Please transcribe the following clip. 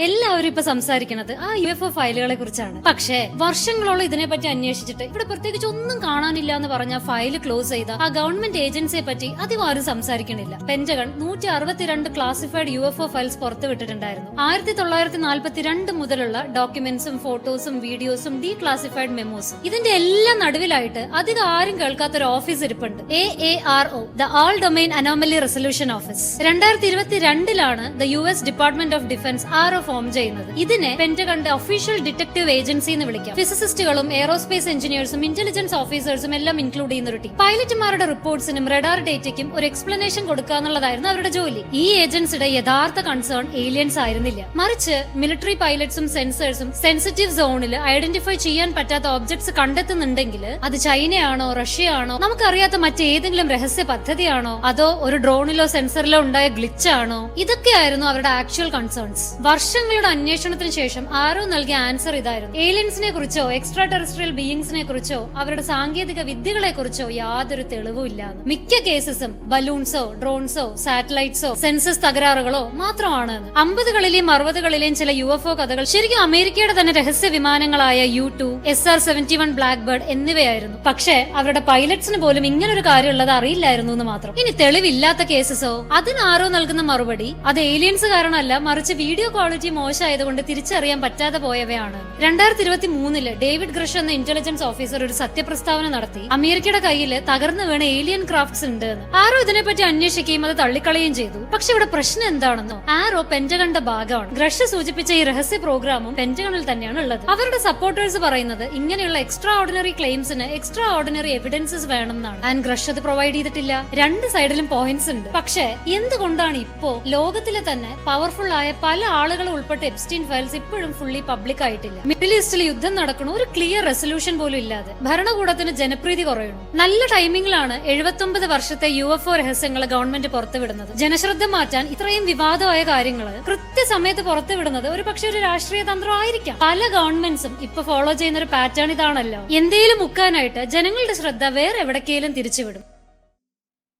എല്ലാവരും ഇപ്പൊ സംസാരിക്കുന്നത് ആ UFO ഫയലുകളെ കുറിച്ചാണ്. പക്ഷേ വർഷങ്ങളോളം ഇതിനെപ്പറ്റി അന്വേഷിച്ചിട്ട് ഇവിടെ പ്രത്യേകിച്ച് ഒന്നും കാണാനില്ല എന്ന് പറഞ്ഞ ഫയൽ ക്ലോസ് ചെയ്ത ആ ഗവൺമെന്റ് ഏജൻസിയെ പറ്റി അധികം ആരും സംസാരിക്കണില്ല. പെന്റഗൺ 162 ക്ലാസിഫൈഡ് UFO ഫയൽസ് പുറത്തുവിട്ടിട്ടുണ്ടായിരുന്നു. 1942 മുതലുള്ള ഡോക്യുമെന്റ്സും ഫോട്ടോസും വീഡിയോസും ഡീക്ലാസിഫൈഡ് മെമ്മോസും. ഇതിന്റെ എല്ലാം നടുവിലായിട്ട് അധികം ആരും കേൾക്കാത്ത ഒരു ഓഫീസ് ഇരിപ്പുണ്ട്. AARO, the all domain anomaly resolution office. 2022 ദ US department of defence R O form ചെയ്യുന്നത്. ഇതിനെ പെന്റഗണിന്റെ ഒഫീഷ്യൽ ഡിറ്റക്ടീവ് ഏജൻസി എന്ന് വിളിക്കാം. ഫിസിസിസ്റ്റുകളും എയറോസ്പേസ് എഞ്ചിനീയേഴ്സും ഇന്റലിജൻസ് ഓഫീസേഴ്സും എല്ലാം ഇൻക്ലൂഡ് ചെയ്യുന്ന ഒരു ടീം. പൈലറ്റുമാരുടെ റിപ്പോർട്ട്സിനും റഡാർ ഡേറ്റയ്ക്കും ഒരു എക്സ്പ്ലനേഷൻ കൊടുക്കുക എന്നുള്ളതായിരുന്നു അവരുടെ ജോലി. ഈ ഏജൻസിയുടെ യഥാർത്ഥ കൺസേൺ ഏലിയൻസ് ആയിരുന്നില്ല, മറിച്ച് മിലിറ്ററി പൈലറ്റ്സും സെൻസേഴ്സും സെൻസിറ്റീവ് സോണിൽ ഐഡന്റിഫൈ ചെയ്യാൻ പറ്റാത്ത ഒബ്ജക്ട്സ് കണ്ടെത്തുന്നുണ്ടെങ്കിൽ അത് ചൈനയാണോ റഷ്യയാണോ നമുക്കറിയാത്ത മറ്റേതെങ്കിലും രഹസ്യ പദ്ധതിയാണോ അതോ ഒരു ഡ്രോണിലോ സെൻസറിലോ ഉണ്ടായ ഗ്ലിച്ച് ആണോ, ഇതൊക്കെയായിരുന്നു അവരുടെ ആക്ച്വൽ കൺസേൺസ്. വർഷങ്ങളുടെ അന്വേഷണത്തിന് ശേഷം ആരോ നൽകിയ ആൻസർ ഇതായിരുന്നു: ഏലിയൻസിനെ കുറിച്ചോ എക്സ്ട്രാ ടെറസ്ട്രിയൽ ബീയിങ്സിനെ കുറിച്ചോ അവരുടെ സാങ്കേതിക വിദ്യകളെ കുറിച്ചോ യാതൊരു തെളിവും ഇല്ലാന്ന്. മിക്ക കേസസും ബലൂൺസോ ഡ്രോൺസോ സാറ്റലൈറ്റ്സോ സെൻസസ് തകരാറുകളോ മാത്രമാണ്. 50കളിലെയും 60കളിലെയും ചില UFO കഥകൾ ശരിക്കും അമേരിക്കയുടെ തന്നെ രഹസ്യ വിമാനങ്ങളായ U-2, SR-71 ബ്ലാക്ക് ബേർഡ് എന്നിവയായിരുന്നു. പക്ഷേ അവരുടെ പൈലറ്റ്സിന് പോലും ഇങ്ങനൊരു കാര്യമുള്ളത് അറിയില്ലായിരുന്നു എന്ന് മാത്രം. ഇനി തെളിവില്ലാത്ത കേസസോ അതിന് ആരോ നൽകുന്ന മറുപടി അത് ഏലിയൻസ് കാരണമല്ല, മറിച്ച് വീഡിയോ ക്വാളിറ്റി മോശമായതുകൊണ്ട് തിരിച്ചറിയാൻ പറ്റാതെ പോയവയാണ്. 2023 ഡേവിഡ് ഗ്രഷ് എന്ന ഇന്റലിജൻസ് ഓഫീസർ ഒരു സത്യപ്രസ്താവന നടത്തി. അമേരിക്കയുടെ കയ്യിൽ തകർന്നു വീണ ഏലിയൻ ക്രാഫ്റ്റ്സ് ഉണ്ട് എന്ന്. ആരോ ഇതിനെപ്പറ്റി അന്വേഷിക്കുകയും അത് തള്ളിക്കളയുകയും ചെയ്തു. പക്ഷെ ഇവിടെ പ്രശ്നം എന്താണെന്നോ, ആരോ പെന്റഗണിന്റെ ഭാഗമാണ്. ഗ്രഷ് സൂചിപ്പിച്ച ഈ രഹസ്യ പ്രോഗ്രാമും പെന്റഗണിൽ തന്നെയാണ് ഉള്ളത്. അവരുടെ സപ്പോർട്ടേഴ്സ് പറയുന്നത് ഇങ്ങനെയുള്ള എക്സ്ട്രാ ഓർഡിനറി ക്ലെയിംസിന് എക്സ്ട്രാ ഓർഡിനറി എവിഡൻസസ് വേണമെന്നാണ്. ആൻഡ് ഗ്രഷ് അത് പ്രൊവൈഡ് ചെയ്തിട്ടില്ല. രണ്ട് സൈഡിലും പോയിന്റ്സ് ഉണ്ട്. പക്ഷെ എന്തുകൊണ്ടാണ് ഇപ്പോ ലോകത്തിലെ തന്നെ പവർഫുൾ ആയ പല ആളുകളും ഉൾപ്പെട്ട എപ്സ്റ്റീൻ ഫയൽസ് ഇപ്പോഴും ഫുള്ളി പബ്ലിക് ആയിട്ടില്ല? മിഡിൽ ഈസ്റ്റിൽ യുദ്ധം നടക്കണു, ഒരു ക്ലിയർ റെസൊല്യൂഷൻ പോലും ഇല്ലാതെ. ഭരണകൂടത്തിന് ജനപ്രീതി കുറയണു. നല്ല ടൈമിംഗിലാണ് 79 വർഷത്തെ UFO രഹസ്യങ്ങൾ ഗവൺമെന്റ് പുറത്തുവിടുന്നത്. ജനശ്രദ്ധ മാറ്റാൻ ഇത്രയും വിവാദമായ കാര്യങ്ങൾ കൃത്യസമയത്ത് പുറത്തുവിടുന്നത് ഒരു പക്ഷേ ഒരു രാഷ്ട്രീയ തന്ത്രം ആയിരിക്കാം. പല ഗവൺമെന്റ്സും ഇപ്പൊ ഫോളോ ചെയ്യുന്ന ഒരു പാറ്റേൺ ഇതാണല്ലോ. എന്തേലും മുക്കാനായിട്ട് ജനങ്ങളുടെ ശ്രദ്ധ വേറെ എവിടേക്കെങ്കിലും തിരിച്ചുവിടും.